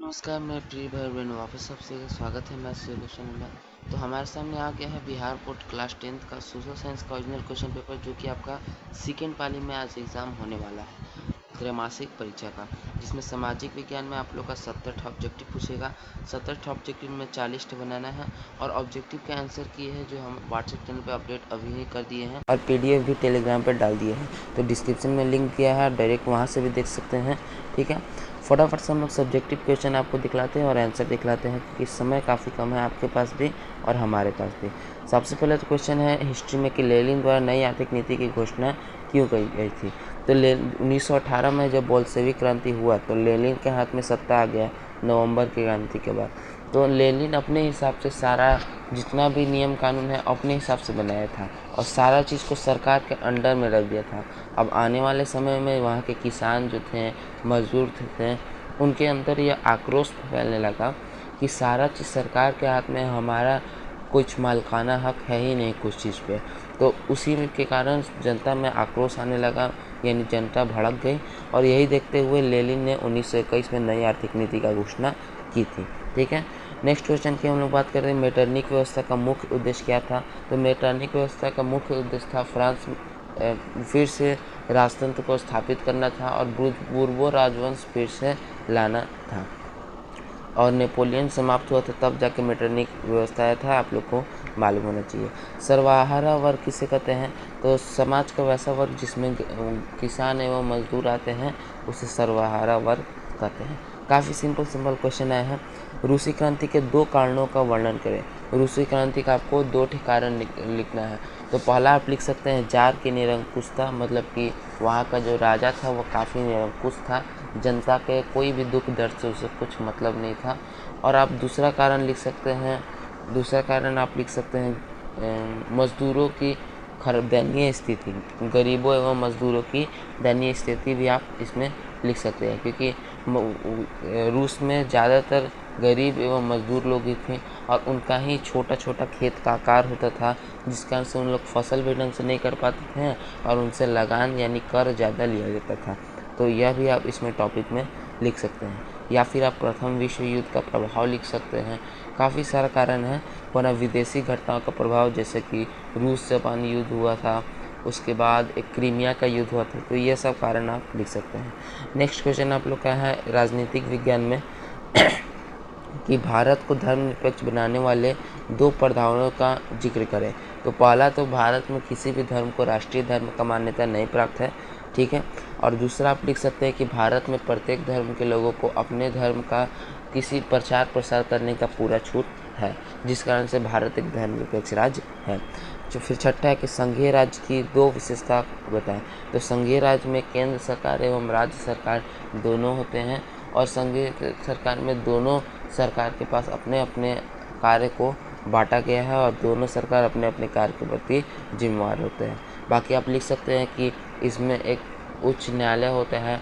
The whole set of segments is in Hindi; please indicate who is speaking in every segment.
Speaker 1: नमस्कार मेरे प्रिय भाई बहनों, वापस सबसे स्वागत है। मैं सोल्यूशन में तो हमारे सामने आ गया है बिहार बोर्ड क्लास 10th का सोशल साइंस का ओरिजिनल क्वेश्चन पेपर, जो कि आपका सेकेंड पाली में आज एग्ज़ाम होने वाला है त्रैमासिक परीक्षा का, जिसमें सामाजिक विज्ञान में आप लोग का 70 ऑब्जेक्टिव पूछेगा। 70 ऑब्जेक्टिव में 40 बनाना है और ऑब्जेक्टिव के आंसर किए हैं जो हम व्हाट्सएप चैनल पे अपडेट अभी ही कर दिए हैं और PDF भी टेलीग्राम पर डाल दिए हैं। तो डिस्क्रिप्शन में लिंक दिया है, डायरेक्ट वहाँ से भी देख सकते हैं। ठीक है, फटाफट से हम लोग सब्जेक्टिव क्वेश्चन आपको दिखलाते हैं और आंसर दिखलाते हैं, क्योंकि समय काफ़ी कम है आपके पास भी और हमारे पास भी। सबसे पहले तो क्वेश्चन है हिस्ट्री में कि लेनिन द्वारा नई आर्थिक नीति की घोषणा क्यों की गई थी। तो 1918 में जब बोल्शेविक क्रांति हुआ तो लेनिन के हाथ में सत्ता आ गया नवंबर की क्रांति के बाद। तो लेनिन अपने हिसाब से सारा जितना भी नियम कानून है अपने हिसाब से बनाया था और सारा चीज़ को सरकार के अंडर में रख दिया था। अब आने वाले समय में वहाँ के किसान जो थे, मजदूर थे, उनके अंदर यह आक्रोश फैलने लगा कि सारा चीज़ सरकार के हाथ में, हमारा कुछ मालिकाना हक है ही नहीं कुछ चीज़ पे। तो उसी के कारण जनता में आक्रोश आने लगा, यानी जनता भड़क गई और यही देखते हुए लेनिन ने 1921 में नई आर्थिक नीति का घोषणा की थी। ठीक है, नेक्स्ट क्वेश्चन की हम लोग बात करते हैं मेटरनिक व्यवस्था का मुख्य उद्देश्य क्या था। तो मेटरनिक व्यवस्था का मुख्य उद्देश्य था फ्रांस फिर से राजतंत्र को स्थापित करना था और बूर्बो राजवंश फिर से लाना था। और नेपोलियन समाप्त हुआ था तब जाके मेटरनिक व्यवस्था आया था, आप लोग को मालूम होना चाहिए। सर्वहारा वर्ग किसे कहते हैं। तो समाज का वैसा वर्ग जिसमें किसान एवं मजदूर आते हैं उसे सर्वहारा वर्ग कहते हैं। काफ़ी सिंपल क्वेश्चन आया है। रूसी क्रांति के 2 कारणों का वर्णन करें। रूसी क्रांति का आपको 2 कारण लिखना है। तो पहला आप लिख सकते हैं जार की निरंकुशता, मतलब कि वहाँ का जो राजा था वो काफ़ी निरंकुश था, जनता के कोई भी दुख दर्द से उसे कुछ मतलब नहीं था। और आप दूसरा कारण लिख सकते हैं मजदूरों की दयनीय स्थिति, गरीबों एवं मजदूरों की दयनीय स्थिति भी आप इसमें लिख सकते हैं, क्योंकि रूस में ज़्यादातर गरीब एवं मजदूर लोग ही थे और उनका ही छोटा छोटा खेत का आकार होता था, जिस कारण से उन लोग फसल भी ढंग से नहीं कर पाते थे और उनसे लगान यानी कर ज़्यादा लिया जाता था। तो यह भी आप इसमें टॉपिक में लिख सकते हैं, या फिर आप प्रथम विश्व युद्ध का प्रभाव लिख सकते हैं। काफ़ी सारा कारण है, वरना विदेशी घटनाओं का प्रभाव, जैसे कि रूस जापानी युद्ध हुआ था, उसके बाद एक क्रीमिया का युद्ध हुआ था, तो ये सब कारण आप लिख सकते हैं। नेक्स्ट क्वेश्चन आप लोग का है राजनीतिक विज्ञान में कि भारत को धर्मनिरपेक्ष बनाने वाले 2 प्रधानों का जिक्र करें। तो पहला तो भारत में किसी भी धर्म को राष्ट्रीय धर्म का मान्यता नहीं प्राप्त है। ठीक है, और दूसरा आप लिख सकते हैं कि भारत में प्रत्येक धर्म के लोगों को अपने धर्म का किसी प्रचार प्रसार करने का पूरा छूट है, जिस कारण से भारत एक धर्मनिरपेक्ष राज्य है। जो फिर छठा है कि संघीय राज्य की 2 विशेषता बताएं। तो संघीय राज्य में केंद्र सरकार एवं राज्य सरकार दोनों होते हैं और संघीय सरकार में दोनों सरकार के पास अपने अपने कार्य को बांटा गया है और दोनों सरकार अपने अपने कार्य के प्रति जिम्मेवार होते हैं। बाकी आप लिख सकते हैं कि इसमें एक उच्च न्यायालय होता है।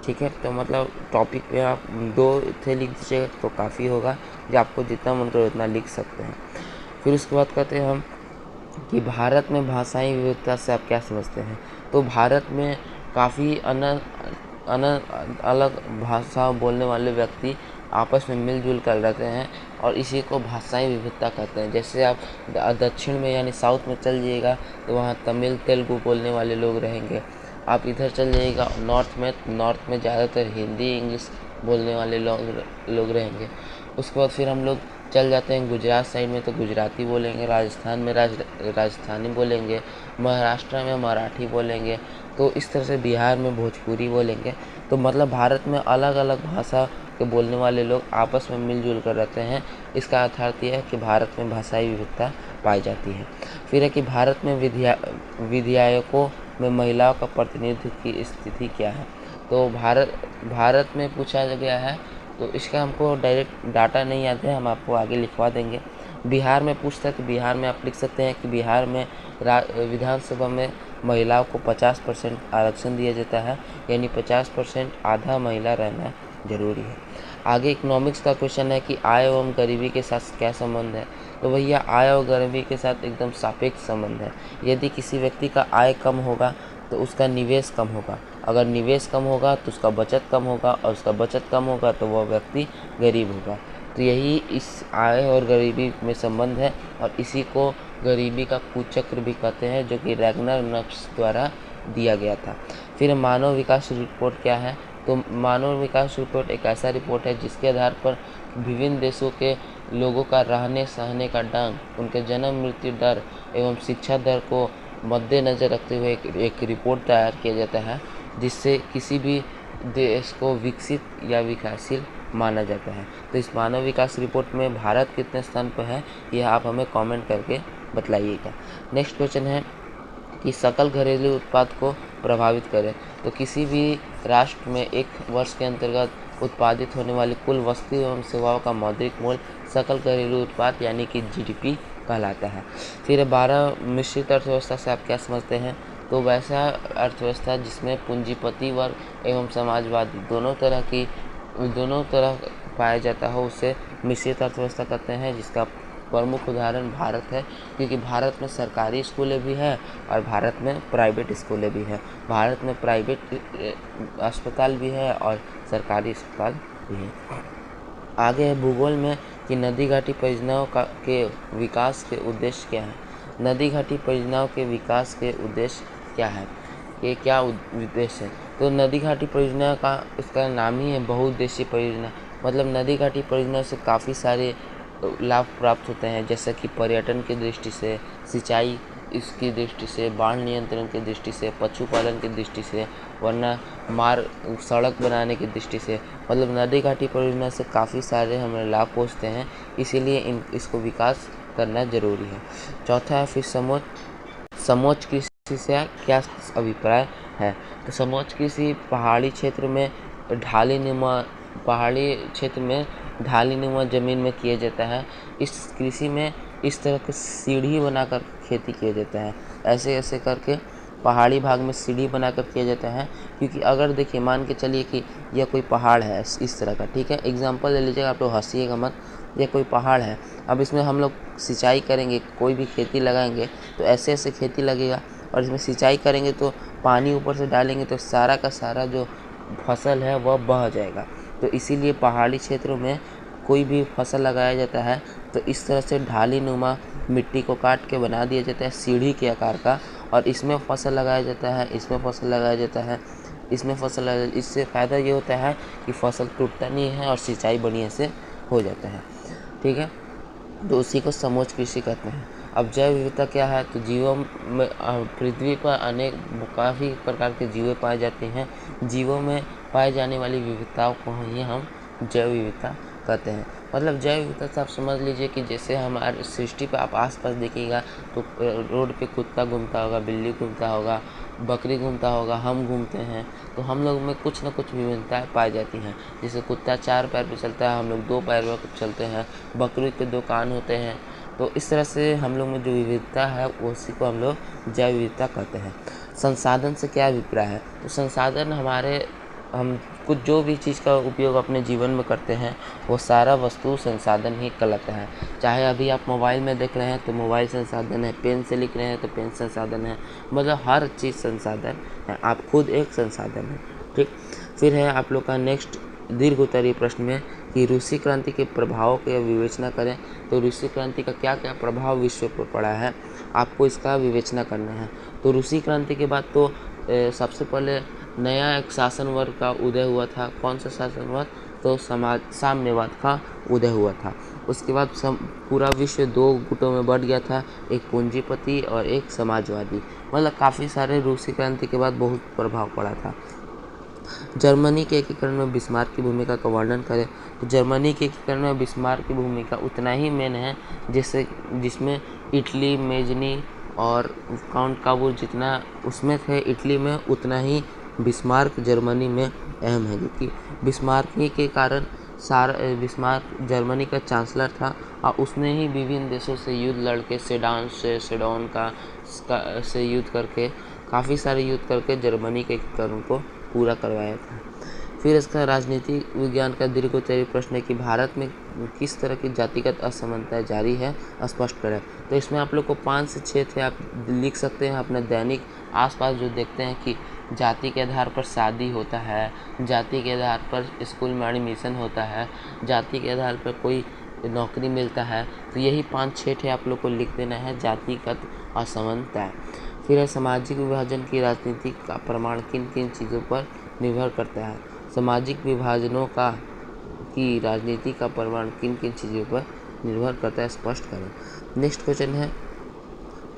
Speaker 1: ठीक है, तो मतलब टॉपिक पे आप 2 थे लिख दीजिएगा तो काफ़ी होगा, जो आपको जितना मन करे उतना लिख सकते हैं। फिर उसके बाद कहते हैं हम कि भारत में भाषाई विविधता से आप क्या समझते हैं। तो भारत में काफ़ी अलग भाषा बोलने वाले व्यक्ति आपस में मिलजुल कर रहते हैं और इसी को भाषाई विविधता कहते हैं। जैसे आप दक्षिण में यानी साउथ में चल जाइएगा तो वहाँ तमिल तेलुगु बोलने वाले लोग रहेंगे। आप इधर चल जाइएगा नॉर्थ में ज़्यादातर हिंदी इंग्लिश बोलने वाले लोग रहेंगे। उसके बाद फिर हम लोग चल जाते हैं गुजरात साइड में, तो गुजराती बोलेंगे, राजस्थान में राजस्थानी बोलेंगे, महाराष्ट्र में मराठी बोलेंगे, तो इस तरह से बिहार में भोजपुरी बोलेंगे। तो मतलब भारत में अलग अलग भाषा के बोलने वाले लोग आपस में मिलजुल कर रहते हैं। इसका अर्थ यह है कि भारत में भाषाई विविधता पाई जाती है। फिर है कि भारत में विधायकों में महिलाओं का प्रतिनिधित्व की स्थिति क्या है। तो भारत में पूछा गया है, तो इसका हमको डायरेक्ट डाटा नहीं याद है, हम आपको आगे लिखवा देंगे। बिहार में पूछता है तो बिहार में आप लिख सकते हैं कि बिहार में विधानसभा में महिलाओं को 50% आरक्षण दिया जाता है, यानी 50% आधा महिला रहना जरूरी है। आगे इकोनॉमिक्स का क्वेश्चन है कि आय एवं गरीबी के साथ क्या संबंध है। तो भैया आय और गरीबी के साथ एकदम सापेक्ष संबंध है। यदि किसी व्यक्ति का आय कम होगा तो उसका निवेश कम होगा, अगर निवेश कम होगा तो उसका बचत कम होगा, और उसका बचत कम होगा तो वह व्यक्ति गरीब होगा। तो यही इस आय और गरीबी में संबंध है, और इसी को गरीबी का कुचक्र भी कहते हैं, जो कि रैग्नार्स द्वारा दिया गया था। फिर मानव विकास रिपोर्ट क्या है? तो मानव विकास रिपोर्ट एक ऐसा रिपोर्ट है जिसके आधार पर विभिन्न देशों के लोगों का रहने सहने का ढंग, उनके जन्म मृत्यु दर एवं शिक्षा दर को मद्देनज़र रखते हुए एक रिपोर्ट तैयार किया जाता है, जिससे किसी भी देश को विकसित या विकासशील माना जाता है। तो इस मानव विकास रिपोर्ट में भारत कितने स्थान पर है, यह आप हमें कमेंट करके बतलाइएगा। नेक्स्ट क्वेश्चन है कि सकल घरेलू उत्पाद को प्रभावित करे। तो किसी भी राष्ट्र में एक वर्ष के अंतर्गत उत्पादित होने वाली कुल वस्तु एवं सेवाओं का मौद्रिक मूल्य सकल घरेलू उत्पाद यानी कि जीडीपी कहलाता है। फिर 12 मिश्रित अर्थव्यवस्था से आप क्या समझते हैं? तो वैसा अर्थव्यवस्था जिसमें पूंजीपति वर्ग एवं समाजवादी दोनों तरह पाया जाता है उसे मिश्रित अर्थव्यवस्था कहते हैं, जिसका प्रमुख उदाहरण भारत है, क्योंकि भारत में सरकारी स्कूलें भी हैं और भारत में प्राइवेट स्कूलें भी हैं। भारत में प्राइवेट अस्पताल भी है और सरकारी अस्पताल भी है। आगे है भूगोल में कि नदी घाटी परियोजनाओं के विकास के उद्देश्य क्या है। नदी घाटी परियोजनाओं के विकास के उद्देश्य क्या है? ये क्या उद्देश्य है? तो नदी घाटी परियोजना का इसका नाम ही है बहुउद्देशीय परियोजना। मतलब नदी घाटी परियोजना से काफ़ी सारे लाभ प्राप्त होते हैं, जैसे कि पर्यटन की दृष्टि से, सिंचाई इसकी दृष्टि से, बाढ़ नियंत्रण की दृष्टि से, पशुपालन की दृष्टि से, वरना सड़क बनाने की दृष्टि से। मतलब नदी घाटी परियोजना से काफ़ी सारे हमें लाभ पहुँचते हैं, इसीलिए इसको विकास करना जरूरी है। चौथा है फिर समोच्च कृषि से क्या अभिप्राय है? तो समोच्च कृषि पहाड़ी क्षेत्र में ढालीनुमा ज़मीन में किया जाता है। इस कृषि में इस तरह के सीढ़ी बनाकर खेती किया जाता है, ऐसे करके पहाड़ी भाग में सीढ़ी बनाकर किया जाता है। क्योंकि अगर देखिए मान के चलिए कि यह कोई पहाड़ है इस तरह का, ठीक है, एग्जांपल ले लीजिएगा, आप लोग हंसिएगा मत। यह कोई पहाड़ है, अब इसमें हम लोग सिंचाई करेंगे, कोई भी खेती लगाएंगे तो ऐसे खेती लगेगा, और इसमें सिंचाई करेंगे तो पानी ऊपर से डालेंगे तो सारा का सारा जो फसल है वह बह जाएगा। तो इसीलिए पहाड़ी क्षेत्रों में कोई भी फसल लगाया जाता है तो इस तरह से ढालीनुमा मिट्टी को काट के बना दिया जाता है सीढ़ी के आकार का, और इसमें फसल लगाया जाता है, इसमें फसल लगाया जाता है, इसमें फसल लगाया। इससे फ़ायदा ये होता है कि फसल टूटता नहीं है और सिंचाई बढ़िया से हो जाता है, ठीक है। तो उसी को समोच्च कृषि कहते हैं। अब जैव विविधता क्या है? तो जीवों में पृथ्वी पर काफ़ी प्रकार के जीव पाए जाते हैं। जीवों में पाए जाने वाली विविधताओं को ही हम जैव विविधता कहते हैं। मतलब जैव विविधता से आप समझ लीजिए कि जैसे हमारे सृष्टि पर आप आसपास देखिएगा तो रोड पे कुत्ता घूमता होगा, बिल्ली घूमता होगा, बकरी घूमता होगा, हम घूमते हैं, तो हम लोग में कुछ न कुछ विभिन्नताएं पाई जाती हैं। जैसे कुत्ता 4 पैर पर चलता है, हम लोग 2 पैर पर चलते हैं, बकरी के 2 कान होते हैं। तो इस तरह से हम लोग में जो विविधता है उसी को हम लोग जैव विविधता कहते हैं। संसाधन से क्या अभिप्राय है? तो संसाधन हम कुछ जो भी चीज़ का उपयोग अपने जीवन में करते हैं वो सारा वस्तु संसाधन ही कहलाता है। चाहे अभी आप मोबाइल में देख रहे हैं तो मोबाइल संसाधन है, पेन से लिख रहे हैं तो पेन संसाधन है, मतलब हर चीज़ संसाधन है, आप खुद एक संसाधन है, ठीक। फिर है आप लोग का नेक्स्ट दीर्घ उत्तरीय प्रश्न में कि रूसी क्रांति के प्रभावों की विवेचना करें। तो रूसी क्रांति का क्या क्या प्रभाव विश्व पर पड़ा है, आपको इसका विवेचना करना है। तो रूसी क्रांति के बाद तो सबसे पहले नया एक शासन वर्ग का उदय हुआ था। कौन सा शासन वर्ग? तो साम्यवाद का उदय हुआ था। उसके बाद पूरा विश्व 2 गुटों में बढ़ गया था, एक पूंजीपति और एक समाजवादी। मतलब काफ़ी सारे रूसी क्रांति के बाद बहुत प्रभाव पड़ा था। जर्मनी के एकीकरण में बिस्मार्क की भूमिका का वर्णन करें। तो जर्मनी के एकीकरण में बिस्मार्क की भूमिका उतना ही मेन है जिसमें इटली, मेजनी और काउंट काबूल जितना उसमें थे इटली में, उतना ही बिस्मार्क जर्मनी में अहम है, क्योंकि बिस्मार्क ही के कारण बिस्मार्क जर्मनी का चांसलर था और उसने ही विभिन्न देशों से युद्ध लड़के सेडोन से युद्ध करके काफ़ी सारे युद्ध करके जर्मनी के एकीकरण को पूरा करवाया था। फिर इसका राजनीतिक विज्ञान का दीर्घोत्तरीय प्रश्न है कि भारत में किस तरह की जातिगत असमानताएं जारी है, स्पष्ट करें। तो इसमें आप लोग को 5 से 6 थे, आप लिख सकते हैं अपने दैनिक आसपास जो देखते हैं कि जाति के आधार पर शादी होता है, जाति के आधार पर स्कूल में एडमिशन होता है, जाति के आधार पर कोई नौकरी मिलता है। तो यही 5-6 ठे आप लोग को लिख देना है जातिगत असमानता। फिर है सामाजिक विभाजन की राजनीति का प्रमाण किन किन चीज़ों पर निर्भर करता है। सामाजिक विभाजनों की राजनीति का प्रमाण किन किन चीज़ों पर निर्भर करता है, स्पष्ट करें। नेक्स्ट क्वेश्चन है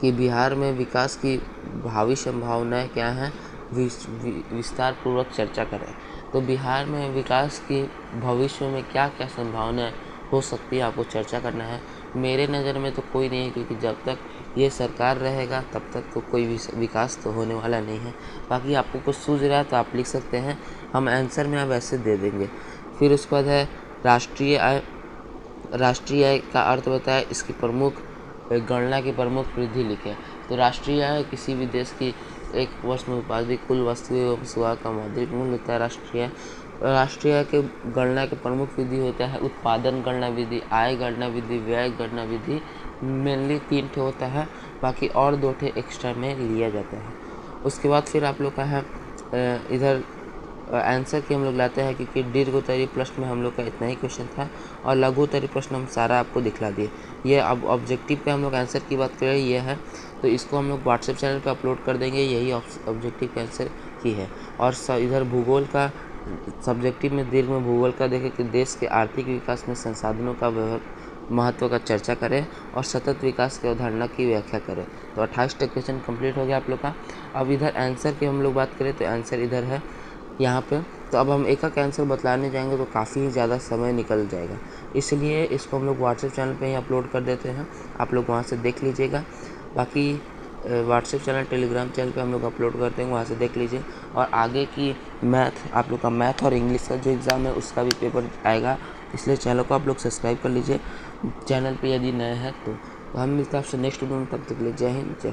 Speaker 1: कि बिहार में विकास की भावी संभावनाएं क्या हैं, विस्तार पूर्वक चर्चा करें। तो बिहार में विकास की भविष्य में क्या क्या संभावनाएं हो सकती है, आपको चर्चा करना है। मेरे नज़र में तो कोई नहीं है, क्योंकि जब तक ये सरकार रहेगा तब तक तो कोई विकास तो होने वाला नहीं है। बाकी आपको कुछ सूझ रहा है तो आप लिख सकते हैं, हम आंसर में अब ऐसे दे देंगे। फिर उसके बाद है राष्ट्रीय आय। राष्ट्रीय आय का अर्थ बताए, इसकी प्रमुख गणना की प्रमुख वृद्धि लिखें। तो राष्ट्रीय आय किसी भी देश की एक वर्ष में उत्पादित कुल वस्तुएं एवं सेवा का मौद्रिक मूल्य होता है राष्ट्रीय आय। राष्ट्रीय आय के गणना के प्रमुख विधि होता है उत्पादन गणना विधि, आय गणना विधि, व्यय गणना विधि। मेनली 3 ठे होता है, बाकी और 2 ठे एक्स्ट्रा में लिया जाता है। उसके बाद फिर आप लोग का है इधर आंसर की हम लोग लाते हैं, क्योंकि दीर्घ उत्तरीय प्रश्न में हम लोग का इतना ही क्वेश्चन था और लघु उत्तरीय प्रश्न हम सारा आपको दिखला दिए। ये अब ऑब्जेक्टिव पे हम लोग आंसर की बात करें, ये है तो इसको हम लोग व्हाट्सएप चैनल पे अपलोड कर देंगे। यही ऑब्जेक्टिव के आंसर की है। और इधर भूगोल का सब्जेक्टिव में दीर्घ में भूगोल का देखें कि देश के आर्थिक विकास में संसाधनों का महत्व का चर्चा करें और सतत विकास की अवधारणा की व्याख्या करें। तो 28 क्वेश्चन कंप्लीट हो गया आप लोग का। अब इधर आंसर की हम लोग बात करें तो आंसर इधर है यहाँ पे। तो अब हम एक आंसर बतलाने जाएंगे तो काफ़ी ज़्यादा समय निकल जाएगा, इसलिए इसको हम लोग व्हाट्सएप चैनल पे ही अपलोड कर देते हैं, आप लोग वहाँ से देख लीजिएगा। बाकी व्हाट्सएप चैनल, टेलीग्राम चैनल पे हम लोग अपलोड करते हैं, वहाँ से देख लीजिए। और आगे की आप लोग का मैथ और इंग्लिश का जो एग्ज़ाम है उसका भी पेपर आएगा, इसलिए चैनल को आप लोग सब्सक्राइब कर लीजिए चैनल पे यदि नए हैं तो। हम मिलते हैं आपसे नेक्स्ट वीडियो में, तब तक के लिए जय हिंद जय।